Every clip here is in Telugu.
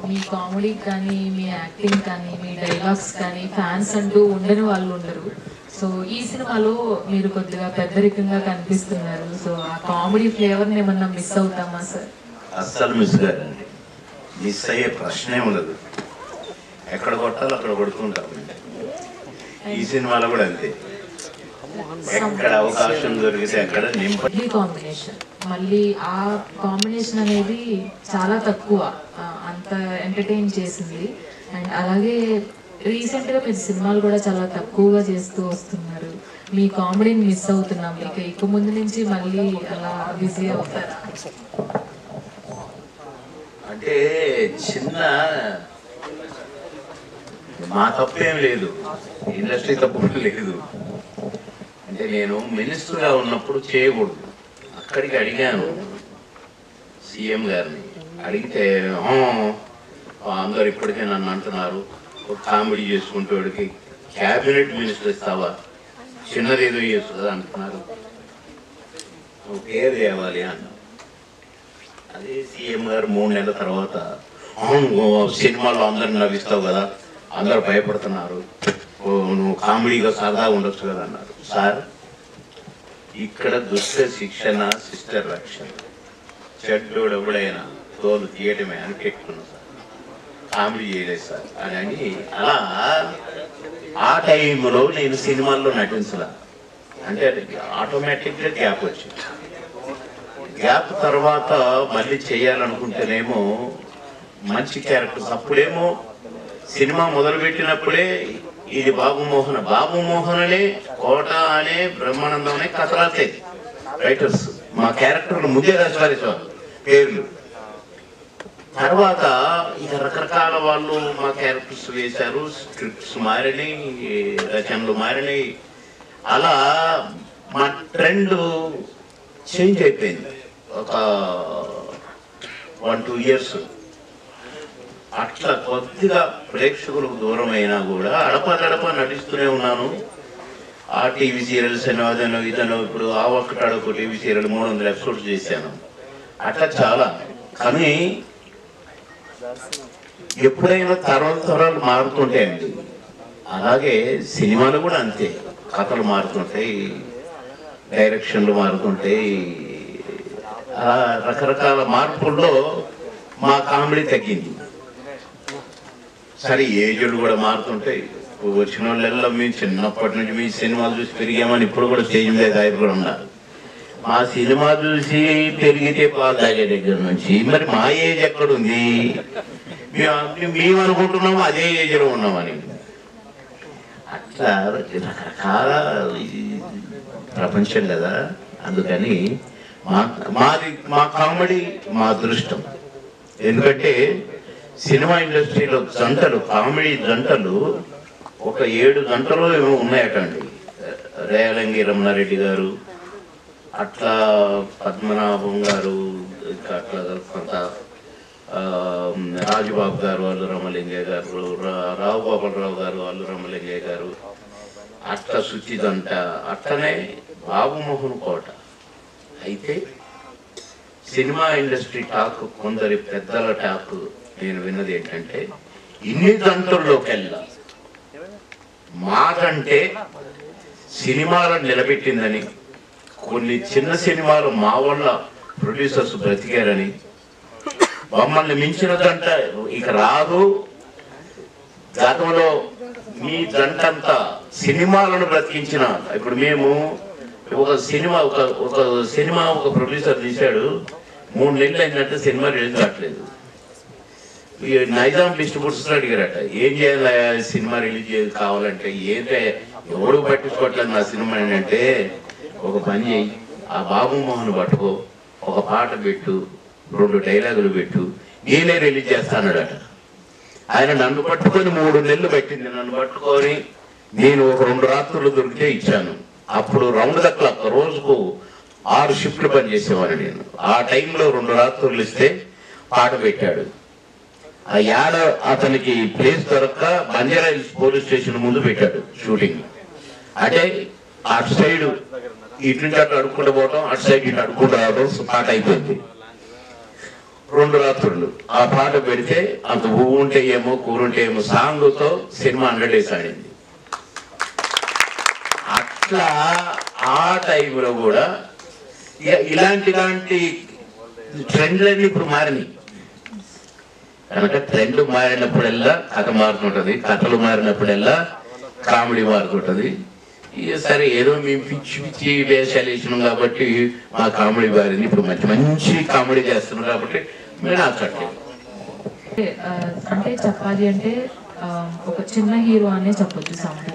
మీ కామెడీ కానీ మీ యాక్టింగ్ కానీ మీ డైలాగ్స్ కానీ ఫ్యాన్స్ అంటూ ఉండని వాళ్ళు ఉండరు. సో ఈ సినిమాలో మీరు కొద్దిగా పెద్దరికంగా కనిపిస్తున్నారు. సో ఆ కామెడీ ఫ్లేవర్ని ఏమన్నా మిస్ అవుతామా సార్? అస్సలు మిస్ కాదండి, మిస్ అయ్యే ప్రశ్నే ఉండదు. ఎక్కడ కొట్టాలో అక్కడ కొడుతుంటాం. ఈ సినిమాలో కూడా అంతే, ఎక్కడ అవకాశం దొరికితే అక్కడ కాంబినేషన్. మళ్ళీ ఆ కాంబినేషన్ అనేది చాలా తక్కువ, అంత ఎంటర్టైన్ చేసింది. అండ్ అలాగే రీసెంట్గా మీరు సినిమాలు కూడా చాలా తక్కువగా చేస్తూ వస్తున్నారు. మీ కామెడీని మిస్ అవుతున్నాం. ఇక ముందు నుంచి మళ్ళీ అలా బిజీ అవుతారా? అంటే చిన్న మా తప్పేం లేదు, ఇండస్ట్రీ తప్పు లేదు. అంటే నేను మినిస్టర్గా ఉన్నప్పుడు చేయకూడదు. అక్కడికి అడిగాను సీఎం గారిని, అడిగితే అందరు ఇప్పటికే నన్ను అంటున్నారు, ఒక కామెడీ చేసుకుంటూ వాడికి క్యాబినెట్ మినిస్టర్ ఇస్తావా, చిన్నది ఏదో చేస్తుందా అంటున్నారు, నువ్వు పేరు తేవాలి అన్న. అదే సీఎం గారు 3 నెలల తర్వాత సినిమాలో అందరిని నవ్విస్తావు కదా, అందరు భయపడుతున్నారు, నువ్వు కామెడీగా సరదాగా ఉండొచ్చు కదా అన్నారు. సార్, ఇక్కడ దుష్ట శిక్షణ సిస్టర్ రక్షణ, చెడ్డోడు ఎవడైనా తోలు తీయటమే అని పెట్టుకున్నాను సార్, కామెడీ చేయలేదు సార్ అని. అలా ఆ టైంలో నేను సినిమాల్లో నటించలా. అంటే ఆటోమేటిక్గా గ్యాప్ వచ్చింది. గ్యాప్ తర్వాత మళ్ళీ చేయాలనుకుంటేనేమో మంచి క్యారెక్టర్స్, అప్పుడేమో సినిమా మొదలుపెట్టినప్పుడే ఇది బాబుమోహన్ కోట అనే బ్రహ్మానందం అనే కథ రాసేది రైటర్స్. మా క్యారెక్టర్లు ముందే రాసేవారు పేర్లు. తర్వాత ఇక రకరకాల వాళ్ళు మా క్యారెక్టర్స్ వేశారు, స్క్రిప్ట్స్ మారినాయి, రచనలు మారినాయి. అలా మా ట్రెండ్ చేంజ్ అయిపోయింది ఒక 1-2 ఇయర్స్. అట్లా కొద్దిగా ప్రేక్షకులకు దూరం అయినా కూడా అడపదడప నటిస్తూనే ఉన్నాను. ఆ టీవీ సీరియల్స్ అనో అదనో ఇదనో, ఇప్పుడు ఆ ఒక్కటాడొక టీవీ సీరియల్ 300 ఎపిసోడ్స్ చేశాను. అట్లా చాలా. కానీ ఎప్పుడైనా తరాలు మారుతుంటాయండి, అలాగే సినిమాలు కూడా అంతే. కథలు మారుతుంటాయి, డైరెక్షన్లు మారుతుంటాయి. అలా రకరకాల మార్పుల్లో మా కామెడీ తగ్గింది. సరే, ఏజ్లు కూడా మారుతుంటాయి. వచ్చిన వాళ్ళెల్లా మేము చిన్నప్పటి నుంచి మీ సినిమాలు చూసి పెరిగామని ఇప్పుడు కూడా స్టేజ్ మీద కూడా ఉన్నారు. మా సినిమా చూసి పెరిగితే పాలు తాగే దగ్గర నుంచి మరి మా ఏజ్ ఎక్కడుంది? మేము అనుకుంటున్నాము అదే ఏజ్లో ఉన్నామని. అట్లా రకరకాల ప్రపంచం కదా. అందుకని మా కామెడీ మా అదృష్టం. ఎందుకంటే సినిమా ఇండస్ట్రీలో జంటలు, కామెడీ జంటలు ఒక 7 గంటలు ఏమో ఉన్నాయటండి. రేలంగి రమణారెడ్డి గారు, అట్లా పద్మనాభం గారు, అట్లా కొంత రాజుబాబు గారు, అల్లు రామలింగయ్య గారు, రావు గోపాలరావు గారు, అల్లు రామలింగయ్య గారు, అట్లా శుచి జంట, అట్లనే బాబుమోహన్ కోట. అయితే సినిమా ఇండస్ట్రీ టాక్, కొందరి పెద్దల టాక్ నేను విన్నది ఏంటంటే, ఇన్ని జంటల్లోకెల్లా మాకంటే సినిమాలను నిలబెట్టిందని, కొన్ని చిన్న సినిమాలు మా వల్ల ప్రొడ్యూసర్స్ బ్రతికారని, మమ్మల్ని మించిన జంట ఇక రాదు, గతంలో మీ జంట అంతా సినిమాలను బ్రతికించిన. ఇప్పుడు మేము ఒక సినిమా ఒక ప్రొడ్యూసర్ తీశాడు, 3 నెలలు అయిందంటే సినిమా రిలీజ్ కావట్లేదు. నైజాం డిస్ట్రిబ్యూటర్స్ అడిగారట, ఏం చేయాలి సినిమా రిలీజ్ కావాలంటే, ఏంటంటే ఎవడు పట్టించుకోవట్లేదు నా సినిమా అంటే, ఒక పని చేయి, ఆ బాబుమోహన్ పట్టుకో, ఒక పాట పెట్టు, 2 డైలాగులు పెట్టు, నేనే రిలీజ్ చేస్తానడట. ఆయన నన్ను పట్టుకొని 3 నెలలు పెట్టింది. నన్ను పట్టుకొని నేను ఒక 2 రాత్రులు దొరికితే ఇచ్చాను. అప్పుడు రౌండ్ ద క్లాక్ రోజుకు 6 షిఫ్ట్లు పనిచేసేవాడిని నేను. ఆ టైంలో 2 రాత్రులు ఇస్తే పాట పెట్టాడు. ఆ యాడ అతనికి ప్లేస్ దొరక్క బంజారా హిల్స్ పోలీస్ స్టేషన్ ముందు పెట్టాడు షూటింగ్. అంటే అటు సైడ్ ఇటు నుంచి అటు అడుక్కుంటూ పోవటం, అటు సైడ్ ఇటు అడుక్కుంటూ రావడం, పాట అయిపోయింది. 2 రాత్రులు ఆ పాట పెడితే అంత పువ్వు ఉంటే ఏమో కూరుంటే ఏమో సాంగ్తో సినిమా 100 days ఆడింది. అట్లా ఆ టైంలో కూడా ఇలాంటి ట్రెండ్లన్నీ ఇప్పుడు మారినాయి కనుక ట్రెండ్ మారినప్పుడల్లా కథ మారుతుంటది, కథలు మారినప్పుడల్లా కామెడీ మారుతుంటది. సరే ఏదో మేము పిచ్చి వేషాలు వేసినాం కాబట్టి మా కామెడీ మారింది. ఇప్పుడు మంచి కామెడీ చేస్తున్నాం కాబట్టి మేము నచ్చట్లేదు. అంటే చెప్పాలి అంటే ఒక చిన్న హీరో అనే చెప్పొచ్చు సంపు.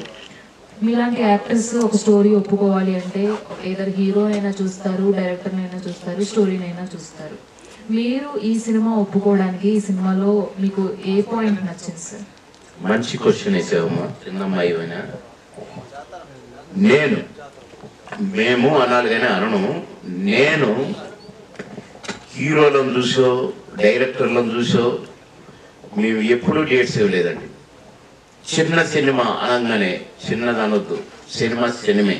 మీలాంటి యాక్టర్స్ ఒక స్టోరీ ఒప్పుకోవాలి అంటే ఏదర్ హీరో అయినా చూస్తారు, డైరెక్టర్నైనా చూస్తారు, స్టోరీనైనా చూస్తారు. మీరు ఈ సినిమా ఒప్పుకోవడానికి ఈ సినిమాలో మీకు ఏ పాయింట్ నచ్చింది సార్? మంచి క్వశ్చన్ వేసావమ్మా చిన్నమ్మాయి. మేము అనాలి కానీ అనను. నేను హీరోలను చూసో డైరెక్టర్లను చూసో మేము ఎప్పుడూ డేట్స్ ఇవ్వలేదండి. చిన్న సినిమా అనగానే చిన్నదనొద్దు, సినిమే.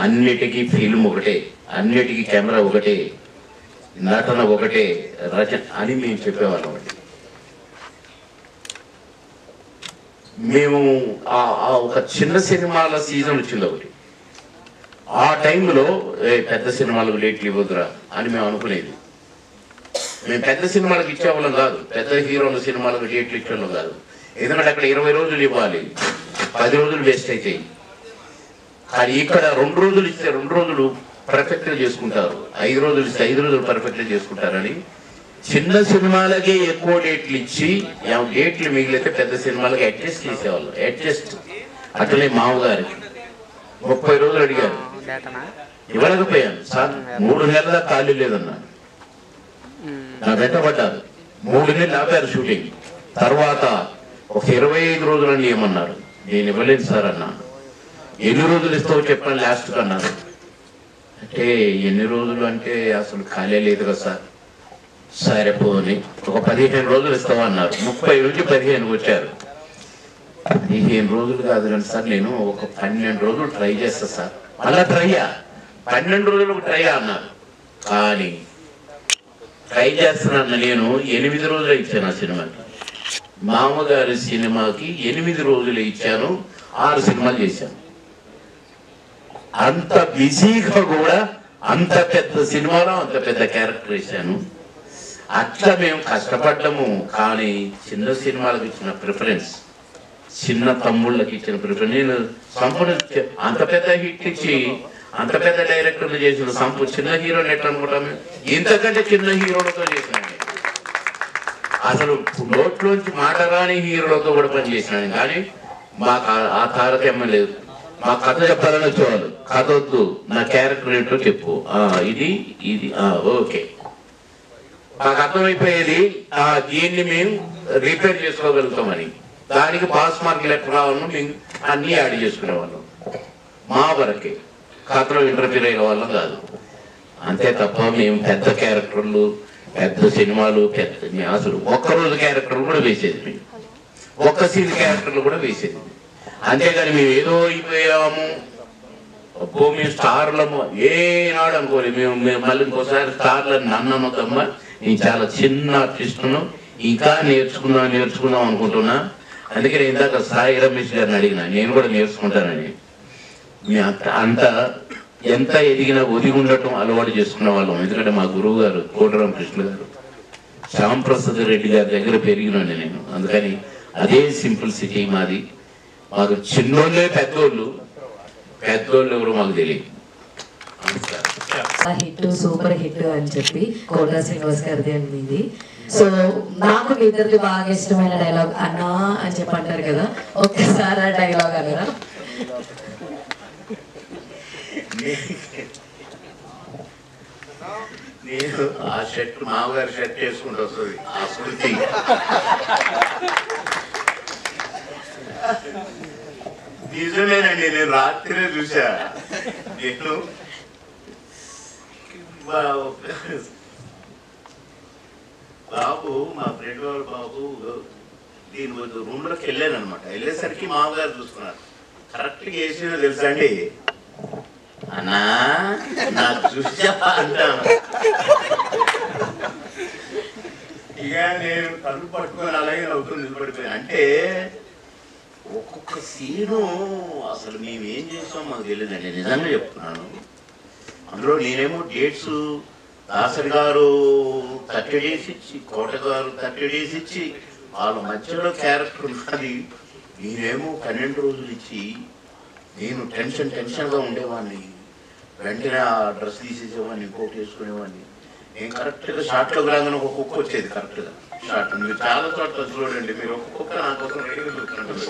అన్నిటికీ ఫిల్మ్ ఒకటే, అన్నిటికీ కెమెరా ఒకటే, నటన ఒకటే, రచన అని మేము చెప్పేవాళ్ళం అండి. మేము ఒక చిన్న సినిమాల సీజన్ వచ్చింది ఒకటి. ఆ టైంలో పెద్ద సినిమాలకు డేట్లు ఇవ్వదురా అని మేము అనుకునేది. మేము పెద్ద సినిమాలకు ఇచ్చేవాళ్ళం కాదు, పెద్ద హీరోల సినిమాలకు డేట్లు ఇచ్చేవాళ్ళం కాదు. ఎందుకంటే అక్కడ 20 రోజులు ఇవ్వాలి, 10 రోజులు వేస్ట్ అవుతాయి. కానీ ఇక్కడ 2 రోజులు ఇస్తే 2 రోజులు పర్ఫెక్ట్గా చేసుకుంటారు, 5 రోజులు ఇస్తే 5 రోజులు పర్ఫెక్ట్గా చేసుకుంటారని చిన్న సినిమాలకే ఎక్కువ డేట్లు ఇచ్చి డేట్లు మిగిలితే పెద్ద సినిమాలకి అడ్జస్ట్ చేసేవాళ్ళు. అట్లనే మామగారికి 30 రోజులు అడిగారు, ఇవ్వలేకపోయాను సార్. 3 నెలల ఖాళీ లేదన్నా, నా వెంట పడ్డారు. 3 నెలలు ఆపారు షూటింగ్. తర్వాత ఒక 25 రోజులని ఏమన్నారు, నేను ఇవ్వలేదు సార్ అన్నా. ఎన్ని రోజులు ఇస్తావు చెప్పండి లాస్ట్ అన్నారు. అంటే ఎన్ని రోజులు అంటే అసలు ఖాళీ లేదు కదా సార్. సరే పోని ఒక 15 రోజులు ఇస్తావా అన్నారు. 30 నుంచి 15కి వచ్చారు. 15 రోజులు కాదు కానీ సార్ నేను ఒక 12 రోజులు ట్రై చేస్తా సార్. అలా 12 రోజులకు ట్రై అన్నారు. కానీ ట్రై చేస్తున్నాను నేను 8 రోజులు ఇచ్చాను ఆ సినిమాకి. మామగారి సినిమాకి 8 రోజులు ఇచ్చాను, 6 సినిమాలు చేశాను. అంత బిజీగా కూడా అంత పెద్ద సినిమాలో అంత పెద్ద క్యారెక్టర్ వేశాను. అట్లా మేము కష్టపడ్డాము. కానీ చిన్న సినిమాలకు ఇచ్చిన ప్రిఫరెన్స్, చిన్న తమ్ముళ్ళకి ఇచ్చిన ప్రిఫరెన్స్. నేను సంపూర్ణ అంత పెద్ద హిట్ ఇచ్చి అంత పెద్ద డైరెక్టర్లు చేసిన చిన్న హీరోని ఎట్లా అనుకుంటాము? ఇంతకంటే చిన్న హీరోలతో చేసినాను. అసలు నోట్లోంచి మాట రాని హీరోలతో కూడా పనిచేసినాను. కానీ మాకు ఆ తారతమ్యం లేదు. మా కథ చెప్పాలని వచ్చేవాళ్ళు, కథ వద్దు, నా క్యారెక్టర్ ఏంటో చెప్పు, ఇది ఓకే. మాకు అర్థమైపోయేది దీన్ని మేము రిపేర్ చేసుకోగలుగుతామని. దానికి పాస్ మార్కులు ఎట్లా రావాలను మేము అన్నీ యాడ్ చేసుకునేవాళ్ళం. మా వరకే, కథలో ఇంటర్ఫీర్ అయ్యే వాళ్ళం కాదు. అంతే తప్ప మేము పెద్ద క్యారెక్టర్లు, పెద్ద సినిమాలు, అసలు ఒక్కరోజు క్యారెక్టర్లు కూడా వేసేది, మేము ఒక్క సీన్ క్యారెక్టర్లు కూడా వేసేది. అంతేగాని మేము ఏదో అయిపోయాము, మేము స్టార్లము ఏనాడు అనుకోలేదు. మేము మళ్ళీ ఇంకోసారి స్టార్లను నన్నమ్మా, నేను చాలా చిన్న ఆర్టిస్టును, ఇంకా నేర్చుకుందాం అనుకుంటున్నా. అందుకే నేను ఇందాక సాయి రమేష్ గారిని అడిగిన, నేను కూడా నేర్చుకుంటానని. అంత ఎంత ఎదిగినా ఒదిగి ఉండటం అలవాటు చేసుకున్న వాళ్ళం. ఎందుకంటే మా గురువు గారు కోటరామకృష్ణ గారు, శ్యాంప్రసాద్ రెడ్డి గారి దగ్గర పెరిగినండి నేను. అందుకని అదే సింప్లిసిటీ మాది. మాకు చిన్నోళ్ళే పెద్దోళ్ళు ఎవరు మాకు తెలియదు. హిట్, సూపర్ హిట్ అని చెప్పి కోటా శ్రీనివాస్ గారిది అండి. సో నాకు మీ ఇద్దరిది బాగా ఇష్టమైన డైలాగ్ అన్నా అని చెప్పి అంటారు కదా, ఒక్కసారి ఆ డైలాగ్ అనరా? నేను ఆ షర్ట్ మామగారి షర్ట్ వేసుకుంటూ వస్తుంది ఆ స్మృతి. నిజమేనండి, నేను రాత్రి చూసా. నేను బాబు, మా ఫ్రెండ్ వాళ్ళ బాబు దీని రూమ్ లోకి వెళ్ళాను అనమాట. వెళ్ళేసరికి మామగారు చూసుకున్నారు. కరెక్ట్గా వేసినా తెలుసా అండి, అన్నా నాకు చూసా అంటాను. ఇక నేను కళ్ళు పట్టుకొని అలాగే నవ్వుతూ నిలబడిపోయాను. అంటే ఒక్కొక్క సీను అసలు మేము ఏం చేసాం మాకు తెలియదండి, నిజంగా చెప్తున్నాను. అందులో నేనేమో డేట్స్ దాసరి గారు 30 days ఇచ్చి, కోట గారు 30 days ఇచ్చి, వాళ్ళ మధ్యలో క్యారెక్టర్ ఉన్నది. నేనేమో 12 రోజులు ఇచ్చి నేను టెన్షన్గా ఉండేవాడిని. వెంటనే ఆ డ్రెస్ తీసేసేవాడిని, ఇంకోటి వేసుకునేవాడిని. నేను కరెక్ట్గా షార్ట్లోకి రాగానే ఒక కుక్క వచ్చేది కరెక్ట్గా షార్ట్. మీరు చాలా చోట్ల చూడండి, మీరు ఒక కుక్క నా కోసం రెడీగా చూస్తుంటారు.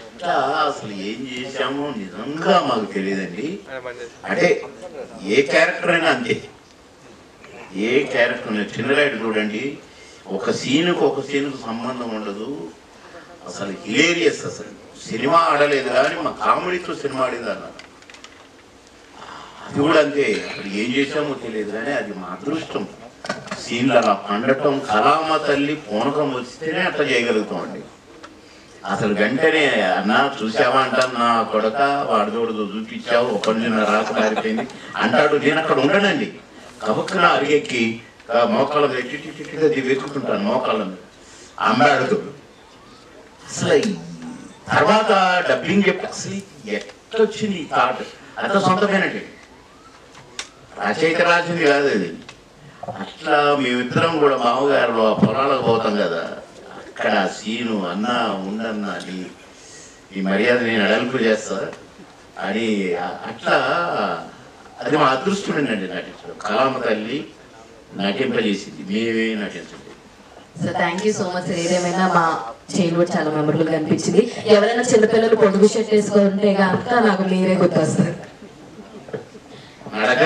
అట్లా అసలు ఏం చేశామో నిజంగా మాకు తెలియదండి. అంటే ఏ క్యారెక్టర్ అయినా అంతే, ఏ క్యారెక్టర్ అయినా. చిన్నరాయుడు చూడండి, ఒక సీన్కు సంబంధం ఉండదు. అసలు హిలేరియస్. అసలు సినిమా ఆడలేదు కానీ మా కామెడీతో సినిమా ఆడేది అన్నారు. అది కూడా అంతే. అసలు ఏం చేసామో తెలియదు కానీ అది మా అదృష్టం. సీన్లు అలా పండటం, కళామ తల్లి పూనకం వస్తేనే అట్లా చేయగలుగుతామండి. అసలు వెంటనే అన్న చూసావా అంటాను, నా కొడక వాడిదోడు చూపించావు, ఒకటి రాక మారిపోయింది అంటాడు. నేను అక్కడ ఉండనండి, కబక్కున అరిగెక్కి మోకాళ్ళ మీద వెతుకుంటాను, మోకాళ్ళ మీద అంబాడుతూ. అసలు తర్వాత డబ్బింగ్ చెప్పి అసలు ఎట్టొచ్చింది ఈ థాట్, అంత సొంతమైనట్టు రచయిత రాసింది కాదు అది. అట్లా మేమిద్దరం కూడా మామగారు ఆ పొలాలకు పోతాం కదా, అక్కడ సీను అన్న ఉండన్నా ఈ మర్యాద నేను అడల్పు చేస్తా అని అట్లా అది మా అదృష్టమేనండి నటించడం. కళామ తల్లి నటింపజేసింది, మేమే నటించండి. So thank you so much sir. ఏదేమైనా మా చైల్డ్హుడ్ చాలా మెమరబుల్ గా అనిపించింది. ఎవరైనా చిన్నపిల్లలు పొడుగు షర్ట్ వేసుకుంటే కనుక నాకు మీరే గుర్తొస్తారు. అడగ